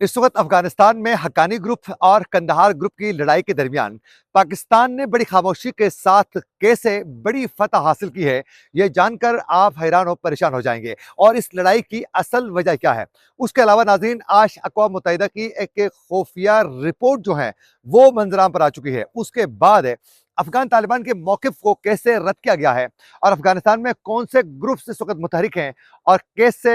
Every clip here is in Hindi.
इस वक्त अफगानिस्तान में हक्कानी ग्रुप और कंदहार ग्रुप की लड़ाई के दरमियान पाकिस्तान ने बड़ी खामोशी के साथ कैसे बड़ी फतह हासिल की है, यह जानकर आप हैरान और परेशान हो जाएंगे। और इस लड़ाई की असल वजह क्या है, उसके अलावा नाज़रीन आज अक़वाम मुत्तहिदा की एक खुफिया रिपोर्ट जो है वो मंजराम पर आ चुकी है। उसके बाद अफगान तालिबान के मौक़िफ़ को कैसे रद्द किया गया है और अफगानिस्तान में कौन से ग्रुप इस वक्त मुतहरिक हैं और कैसे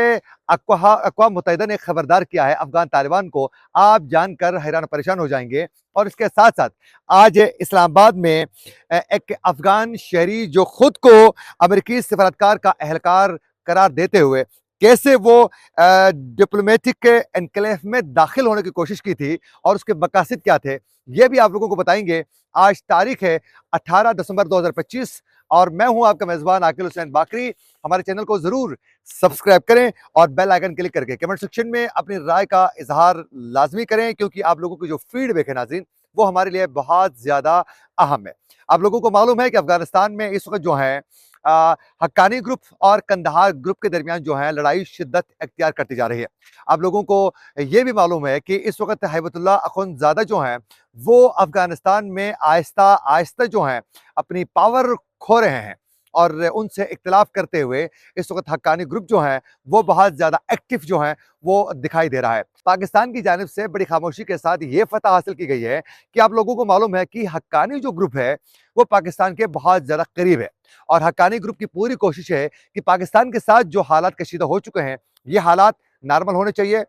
अक़वाम मुत्तहिदा ने खबरदार किया है अफगान तालिबान को, आप जानकर हैरान परेशान हो जाएंगे। और इसके साथ साथ आज इस्लामाबाद में एक अफगान शहरी जो खुद को अमेरिकी सफारतकार का अहलकार करार देते हुए कैसे वो डिप्लोमेटिक एनक्लेव में दाखिल होने की कोशिश की थी और उसके मकासद क्या थे, ये भी आप लोगों को बताएंगे। आज तारीख है 18 दिसंबर 2025 और मैं हूं आपका मेजबान आकिल हुसैन बाकरी। हमारे चैनल को जरूर सब्सक्राइब करें और बेल आइकन क्लिक करके कमेंट सेक्शन में अपनी राय का इजहार लाजमी करें, क्योंकि आप लोगों की जो फीडबैक है नाज़रीन वो हमारे लिए बहुत ज्यादा अहम है। आप लोगों को मालूम है कि अफगानिस्तान में इस वक्त जो है हक्कानी ग्रुप और कंदहार ग्रुप के दरमियान जो है लड़ाई शिद्दत इख्तियार करती जा रही है। आप लोगों को ये भी मालूम है कि इस वक्त हैबतुल्लाह अखुंज़ादा जो हैं वो अफगानिस्तान में आहिस्ता आहिस्ता जो है अपनी पावर खो रहे हैं और उनसे इख्तिलाफ करते हुए इस वक्त हक्कानी ग्रुप जो है वो बहुत ज़्यादा एक्टिव जो है वो दिखाई दे रहा है। पाकिस्तान की जानिब से बड़ी खामोशी के साथ ये फतह हासिल की गई है कि आप लोगों को मालूम है कि हक्कानी जो ग्रुप है वो पाकिस्तान के बहुत ज़्यादा करीब है और हक्कानी ग्रुप की पूरी कोशिश है कि पाकिस्तान के साथ जो हालात कशीदा हो चुके हैं ये हालात नॉर्मल होने चाहिए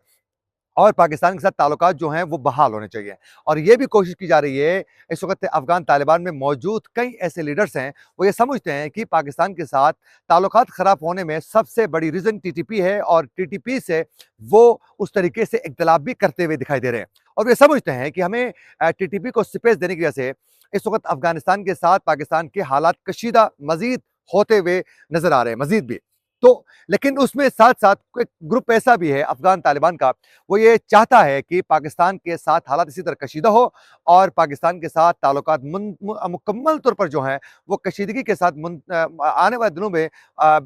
और पाकिस्तान के साथ ताल्लुकात जो हैं वो बहाल होने चाहिए। और ये भी कोशिश की जा रही है, इस वक्त अफगान तालिबान में मौजूद कई ऐसे लीडर्स हैं वो ये समझते हैं कि पाकिस्तान के साथ ताल्लुकात ख़राब होने में सबसे बड़ी रीज़न टीटीपी है और टीटीपी से वो उस तरीके से इख्तिलाफ भी करते हुए दिखाई दे रहे हैं। और वे समझते हैं कि हमें टीटीपी को स्पेस देने की वजह से इस वक्त अफगानिस्तान के साथ पाकिस्तान के हालात कशीदा मजीद होते हुए नजर आ रहे हैं मजीद भी। तो लेकिन उसमें साथ साथ एक ग्रुप ऐसा भी है अफगान तालिबान का, वो ये चाहता है कि पाकिस्तान के साथ हालात इसी तरह कशीदा हो और पाकिस्तान के साथ ताल्लुकात मुकम्मल तौर पर जो हैं वो कशीदगी के साथ आने वाले दिनों में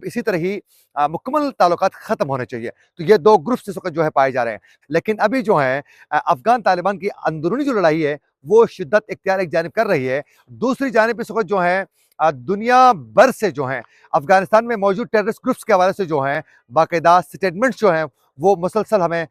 इसी तरह ही मुकम्मल ताल्लुकात ख़त्म होने चाहिए। तो ये दो ग्रुप्स इस वक्त जो है पाए जा रहे हैं। लेकिन अभी जो है अफगान तालिबान की अंदरूनी जो लड़ाई है वो शिद्दत इख्तियार एक जानिब कर रही है, दूसरी जानिब इस वक्त जो है दुनिया भर से जो है अफगानिस्तान में मौजूद टेररिस्ट ग्रुप्स के हवाले से जो हैं बाकायदा स्टेटमेंट्स जो हैं वो मुसलसल हमें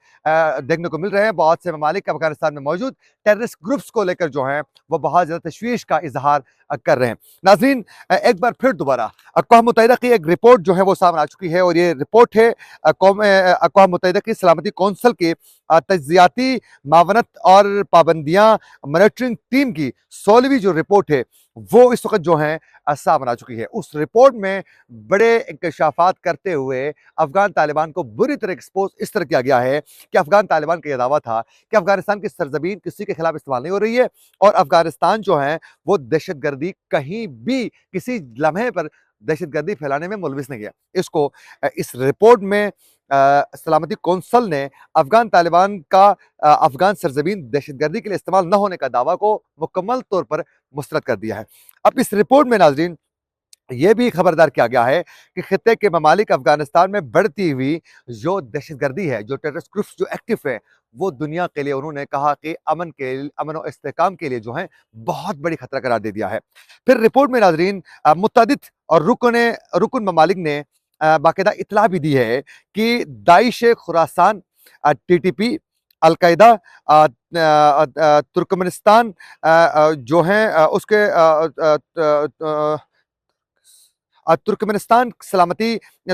देखने को मिल रहे हैं। बहुत से ममालिक अफगानिस्तान में मौजूद टेररिस्ट ग्रुप्स को लेकर जो हैं वो बहुत ज़्यादा तशवीश का इजहार कर रहे हैं। नाज़रीन, एक बार फिर दोबारा अक़वाम मुत्तहिदा की एक रिपोर्ट जो है वो सामने आ चुकी है और ये रिपोर्ट है अक़वाम मुत्तहिदा की सलामती कौंसल की तज्ज़ियाती मावनत और पाबंदियाँ मॉनिटरिंग टीम की 16वीं जो रिपोर्ट है वो इस वक्त जो है सामने आ चुकी है। उस रिपोर्ट में बड़े इंकशाफात करते हुए अफगान तालिबान को बुरी तरह एक्सपोज इस तरह किया गया है कि अफगान तालिबान का यह दावा था कि अफगानिस्तान की सरजमीन किसी के खिलाफ इस्तेमाल नहीं हो रही है और अफगानिस्तान जो है वो दहशतगर्दी कहीं भी किसी लम्हे पर दहशतगर्दी फैलाने में मुलविस नहीं है। इसको इस रिपोर्ट में सलामती कौंसल ने अफगान तालिबान का अफगान सरजमीन दहशतगर्दी के लिए इस्तेमाल न होने का दावा को मुकम्मल तौर पर मुस्तरद कर दिया है। अब इस रिपोर्ट में नाज़रीन ये भी खबरदार किया गया है कि खित्ते के ममालिक अफगानिस्तान में बढ़ती हुई जो दहशतगर्दी है, जो टेररिस्ट ग्रुप्स जो एक्टिव है, वो दुनिया के लिए उन्होंने कहा कि अमन और इस्तेहकाम के लिए जो है बहुत बड़ी खतरा करार दे दिया है। फिर रिपोर्ट में नाज़रीन मुत्तअद्दिद और रुकन ममालिक ने बाकायदा इत्तला भी दी है कि Daesh Khorasan, TTP, al Qaeda, Turkmenistan जो हैं उसके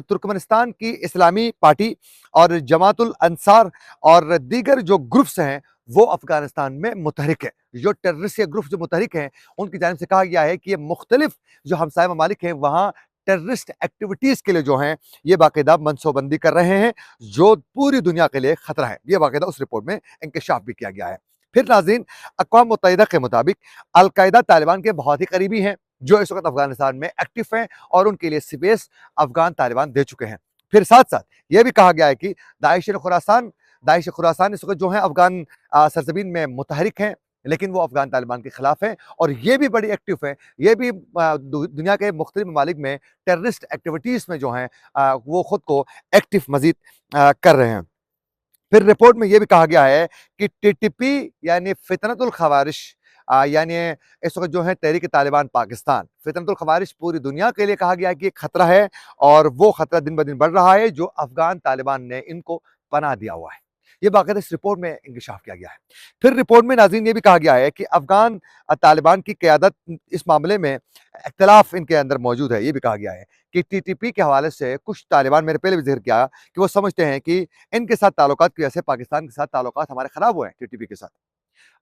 तुर्कमेनिस्तान की इस्लामी पार्टी और जमातुल अंसार और दीगर जो ग्रुप्स हैं वो अफगानिस्तान में मुतहरिक है। जो टेररिस्ट या ग्रुप्स जो मुतहरिक हैं उनकी जानिब से कहा गया है कि ये मुख्तलिफ जो हमसाया ममालिक हैं वहाँ टेररिस्ट एक्टिविटीज़ के लिए जो हैं ये बाकायदा मनसूबबंदी कर रहे हैं जो पूरी दुनिया के लिए खतरा है। ये बाकायदा उस रिपोर्ट में इंकशाफ भी किया गया है। फिर नाज़रीन, अक़वाम मुत्तहिदा के मुताबिक अल-कायदा तालिबान के बहुत ही करीबी हैं जो इस वक्त अफगानिस्तान में एक्टिव हैं और उनके लिए स्पेस अफगान तालिबान दे चुके हैं। फिर साथ साथ यह भी कहा गया है कि दाइश खुरासान इस वक्त जो है अफगान सरजमीन में मुतहरिक हैं, लेकिन वो अफगान तालिबान के खिलाफ हैं और ये भी बड़ी एक्टिव है। ये भी दुनिया के मुख्तलिफ ममालिक में टेररिस्ट एक्टिविटीज़ में जो हैं वो खुद को एक्टिव मजीद कर रहे हैं। फिर रिपोर्ट में यह भी कहा गया है कि टीटीपी यानी फितनतुल खवारिश यानी इस वक्त जो है तहरीक तालिबान पाकिस्तान, फितनतुल खवारिश पूरी दुनिया के लिए कहा गया है कि एक खतरा है और वो खतरा दिन ब दिन बढ़ रहा है जो अफगान तालिबान ने इनको पनाह दिया हुआ है। ये बाकायदा इस रिपोर्ट में इंकशाफ किया गया है। फिर रिपोर्ट में नाज़रीन ये भी कहा गया है कि अफगान तालिबान की क़यादत इस मामले में इख्तिलाफ इनके अंदर मौजूद है। ये भी कहा गया है कि टीटीपी के हवाले से कुछ तालिबान, मैंने पहले भी ज़िक्र किया कि वो समझते हैं कि इनके साथ ताल्लुकात की वजह से पाकिस्तान के साथ ताल्लुकात हमारे ख़राब हुए हैं टीटीपी के साथ,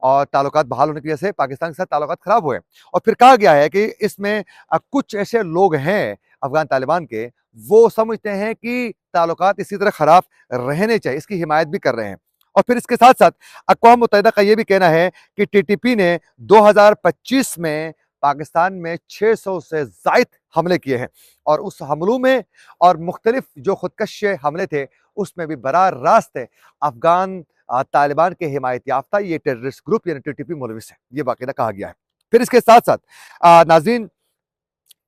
और ताल्लुकात बहाल होने की वजह से पाकिस्तान के साथ ताल्लुकात खराब हुए। और फिर कहा गया है कि इसमें कुछ ऐसे लोग हैं अफगान तालिबान के, वो समझते हैं कि ताल्लुकात इसी तरह खराब रहने चाहिए, इसकी हिमायत भी कर रहे हैं। और फिर इसके साथ साथ अक़वाम मुत्तहिदा का यह भी कहना है कि टीटीपी ने 2025 में पाकिस्तान में 600 से ज़ायद हमले किए हैं, और उस हमलों में और मुख्तलिफ जो खुदकश हमले थे उसमें भी बराह रास्त अफगान तालिबान के हिमायत याफ्ता ये टेररिस्ट ग्रुप यानी टीटीपी मुलविस है, ये बाकायदा कहा गया है। फिर इसके साथ साथ नाज़रीन,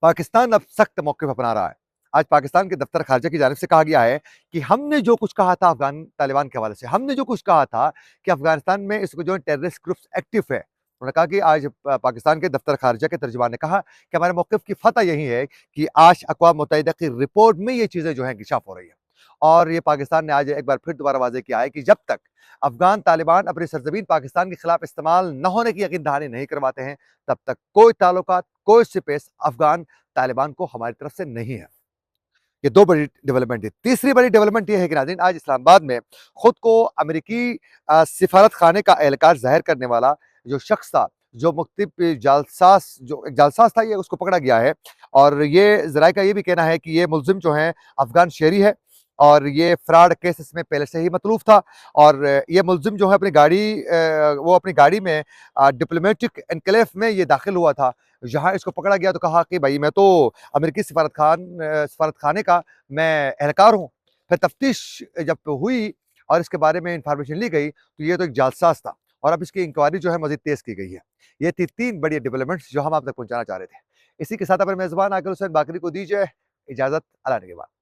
पाकिस्तान अब सख्त मौक़िफ़ अपना रहा है। आज पाकिस्तान के दफ्तर खारजा की जानिब से कहा गया है कि हमने जो कुछ कहा था अफगान तालिबान के हवाले से, हमने जो कुछ कहा था कि अफगानिस्तान में इसको जो टेररिस्ट ग्रुप्स एक्टिव है, उन्होंने कहा कि आज पाकिस्तान के दफ्तर खारजा के तर्जुमान ने कहा कि हमारे मौक़िफ़ की फ़तह यही है कि आज अक़वाम मुत्तहिदा की रिपोर्ट में ये चीज़ें जो हैं इंकशाफ हो रही है। और ये पाकिस्तान ने आज एक बार फिर दोबारा वाज़ेह किया है कि जब तक अफगान तालिबान अपनी सरज़मीन पाकिस्तान के खिलाफ इस्तेमाल न होने की यकीन दहानी नहीं करवाते हैं, तब तक कोई ताल्लुकात, कोई स्पेस अफगान तालिबान को हमारी तरफ से नहीं है। ये 2 बड़ी डेवलपमेंट थी। तीसरी बड़ी डेवलपमेंट ये है कि नाज़रीन, आज इस्लामाबाद में खुद को अमेरिकी सिफारत खाने का एहलकार ज़ाहिर करने वाला जो शख्स था, जो मुख्तलिफ जालसास, जो एक जालसास था, ये उसको पकड़ा गया है। और ये ज़राए का ये भी कहना है कि ये मुल्ज़िम जो है अफगान शहरी है और ये फ्रॉड केसेस में पहले से ही मतरूफ था। और ये मुल्ज़िम जो है अपनी गाड़ी वो अपनी गाड़ी में डिप्लोमेटिक एनक्लेव में ये दाखिल हुआ था। जहाँ इसको पकड़ा गया तो कहा कि भाई मैं तो अमेरिकी सफारत खाने का मैं एहलकार हूँ। फिर तफ्तीश जब हुई और इसके बारे में इंफॉर्मेशन ली गई तो ये तो एक जालसास था, और अब इसकी इंक्वायरी जो है मज़ीद तेज़ की गई है। ये थी 3 बड़ी डेवलपमेंट्स जो हम आप तक पहुँचाना चाह रहे थे। इसी के साथ अपने मेज़बान आकिल हुसैन बाकरी को दीजिए इजाज़त। अल्लाह निगहबान।